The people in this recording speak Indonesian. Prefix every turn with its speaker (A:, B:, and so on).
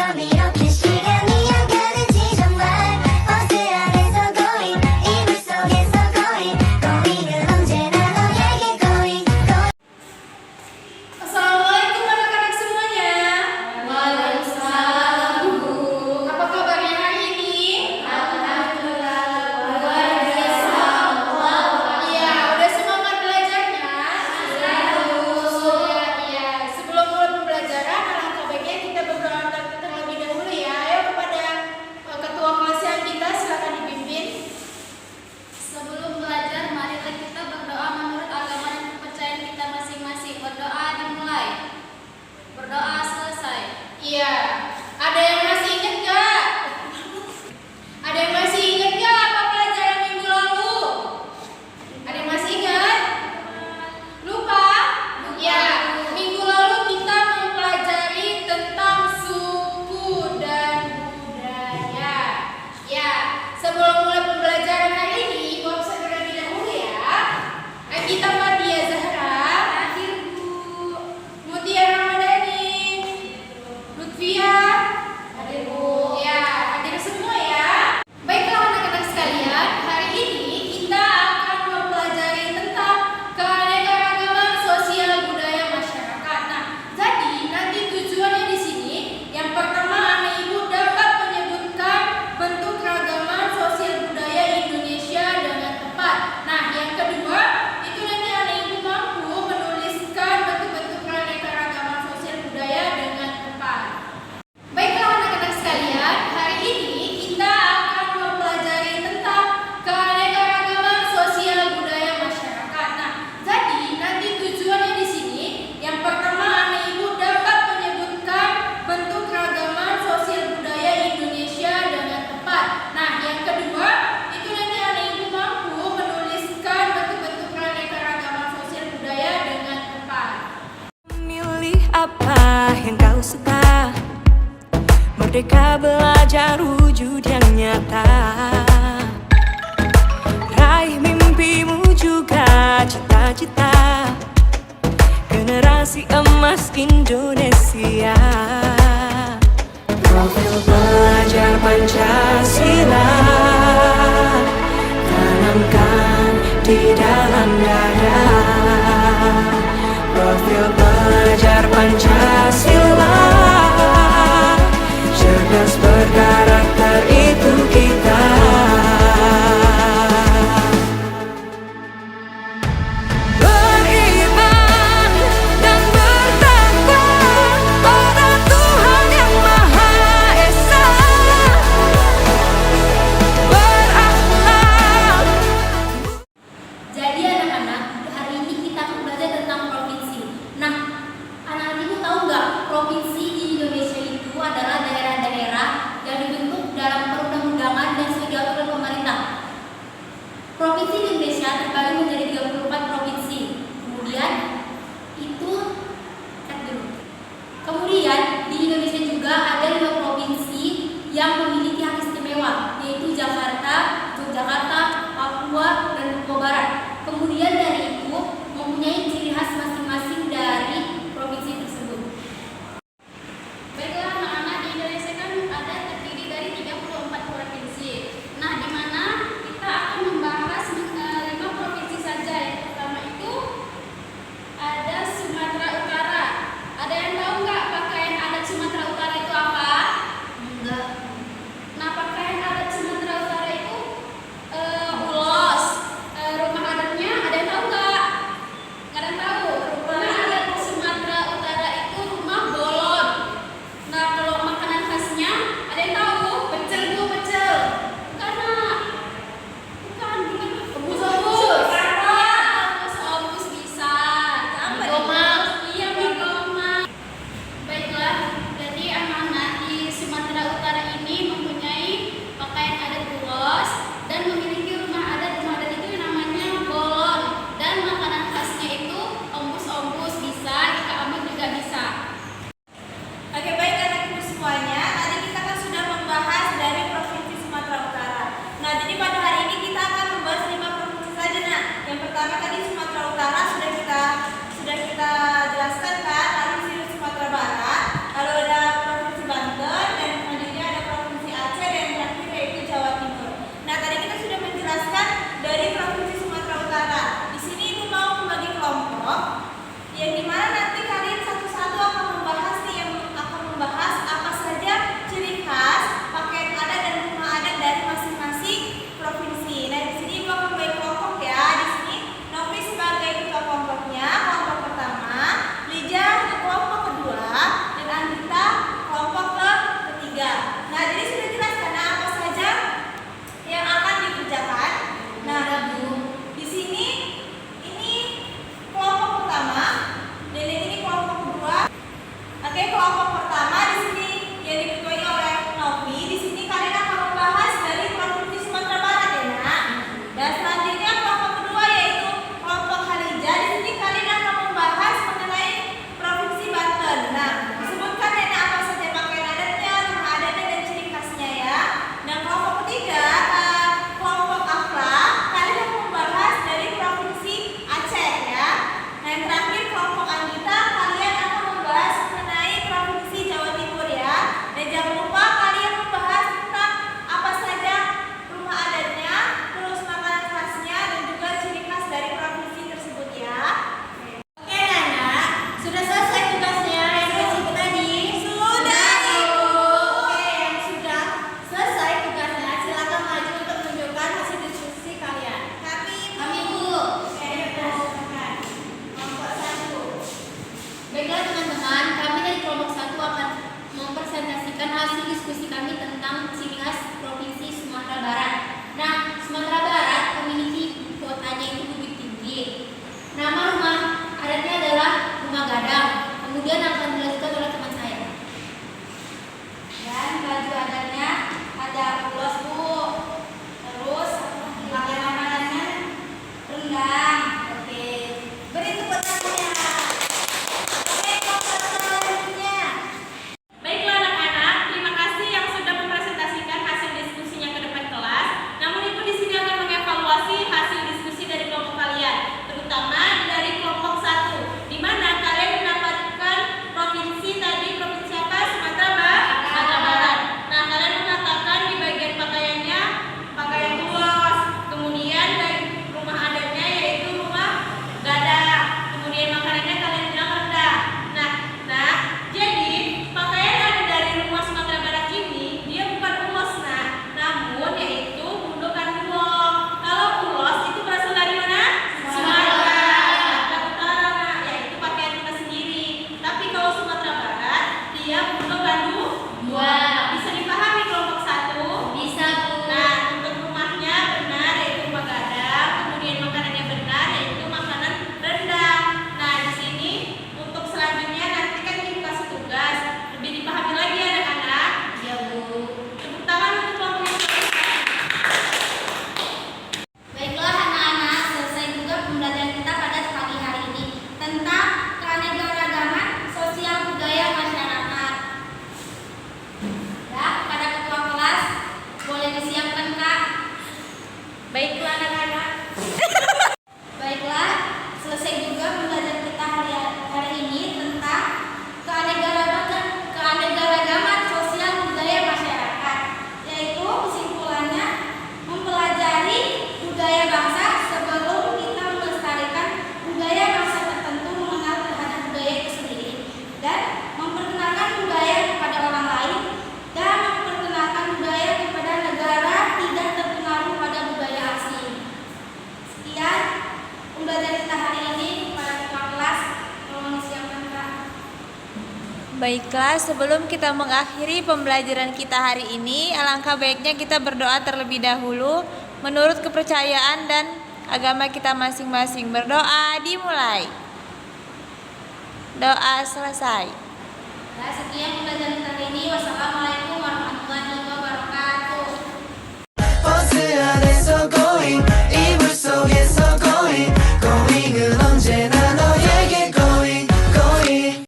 A: 넌 이렇게 시간이 안 가는지 정말 버스 안에서 고인 이불 속에서 고인 고인은 언제나 너에게 고인
B: Assalamualaikum anak-anak semuanya. Waalaikumsalam Bu. Apa kabarnya hari ini? Alhamdulillah luar biasa. Iya, udah semangat belajarnya? Iya. Sebelum mulai pembelajaran, alangkah baiknya kita berdoa terlebih dahulu ya. Ayo kepada ketua kelas yang kita silakan dipimpin.
C: Sebelum belajar, marilah kita berdoa menurut agama dan kepercayaan kita masing-masing. Berdoa dimulai. Berdoa selesai.
B: Iya. Ada yang masih ingat nggak? Ada yang masih ingat nggak apa pelajaran minggu lalu? Ada yang masih ingat? Lupa? Ya. Minggu lalu kita mempelajari tentang suku dan budaya. Ya. Sebelum mulai pembelajaran hari ini, Ibu absen terlebih dahulu ya. Kita Fatia Zahra. Hadir Bu. Mutia Ramadhani. Lutfia. Hadir Bu. Ya, hadir semua ya. Baiklah anak-anak sekalian, hari ini kita akan mempelajari tentang keanekaragaman sosial budaya masyarakat. Nah, jadi nanti tujuannya di sini yang pertama anak ibu dapat menyebutkan bentuk keragaman sosial budaya Indonesia dengan tepat. Nah, yang kedua itu nanti anak ibu mampu menuliskan bentuk-bentuk keanekaragaman sosial budaya dengan tepat. Baiklah anak-anak sekalian, hari ini kita akan mempelajari tentang keanekaragaman sosial budaya masyarakat. Nah, jadi nanti tujuannya di sini yang pertama anak ibu dapat menyebutkan bentuk keragaman sosial budaya Indonesia dengan tepat. Nah, yang kedua itu nanti anak ibu mampu menuliskan bentuk-bentuk keanekaragaman sosial budaya dengan tepat.
D: Milih apa yang kau suka, merdeka belajar wujud yang nyata. Raih mimpimu juga cita-cita, generasi emas Indonesia. Profil belajar Pancasila tanamkan di dalam dada. Profil belajar Pancasila, cerdas berkarakter itu kita. Beriman dan bertakwa pada Tuhan yang Maha Esa. Berakhlak.
C: Jadi anak-anak, hari ini kita akan belajar tentang provinsi. Nah, anak-anak ibu tahu nggak diskusi kami tentang ciri khas Provinsi Sumatera Barat. Nah, Sumatera Barat memiliki kotanya itu Bukit Tinggi. Nama rumah adatnya adalah Rumah Gadang. Kemudian akan dilanjutkan oleh teman saya. Dan baju adatnya ada ulos Bu. Terus pakaian makanannya rendang. Oke. Beri tepuk tangannya. Oke, kelompok selanjutnya.
B: Baiklah anak-anak, terima kasih yang sudah mempresentasikan hasil diskusinya ke depan kelas. Namun Ibu di sini akan mengevaluasi hasil diskusi dari kelompok kalian, terutama dari kelompok 1, di mana kalian mendapatkan provinsi tadi, provinsi apa? Sumatera Barat. Nah, kalian mengatakan di bagian pakaiannya pakaian ulos, kemudian dari rumah adatnya yaitu rumah gadang, kemudian makanannya kalian bilang rendang. Nah, jadi pakaian ada dari rumah Sumatera Barat ini dia bukan ulos, namun yaitu gundukan ulos. Kalau ulos itu berasal dari mana? Sumatera Utara, yaitu pakaian kita sendiri. Tapi kalau Sumatera Barat dia gundukan Bandung. Bisa dipahami kelompok 1?
C: Bisa Bu.
B: Nah, untuk rumahnya benar yaitu rumah gadang, kemudian makanannya benar yaitu makanan rendang. Nah, di sini untuk selanjutnya nanti kan kita kasih tugas lebih dipahami lagi ya anak-anak.
C: Ya Bu.
B: Tepuk tangan untuk kelompok yang selesai.
C: Baiklah anak-anak, selesai juga pembelajaran kita pada pagi hari ini tentang keanekaragaman sosial budaya masyarakat. Ya, pada ketua kelas boleh disiapkan Kak.
B: Baiklah anak-anak.
C: Baiklah, selesai juga pembelajaran kita hari ini tentang keanekaragaman sosial budaya masyarakat, yaitu kesimpulannya mempelajari budaya bangsa sebelum kita melestarikan budaya bangsa tertentu, mengenal terhadap budaya itu sendiri, dan memperkenalkan budaya kepada orang lain, dan memperkenalkan budaya kepada negara tidak terpengaruh pada budaya asing. Sekian pembelajaran kita hari ini. Kepada ketua kelas, tolong disiapkan Kak.
E: Baiklah, sebelum kita mengakhiri pembelajaran kita hari ini, alangkah baiknya kita berdoa terlebih dahulu menurut kepercayaan dan agama kita masing-masing. Berdoa dimulai. Doa selesai.
C: Nah, sekian pembelajaran kita hari ini. Wassalamualaikum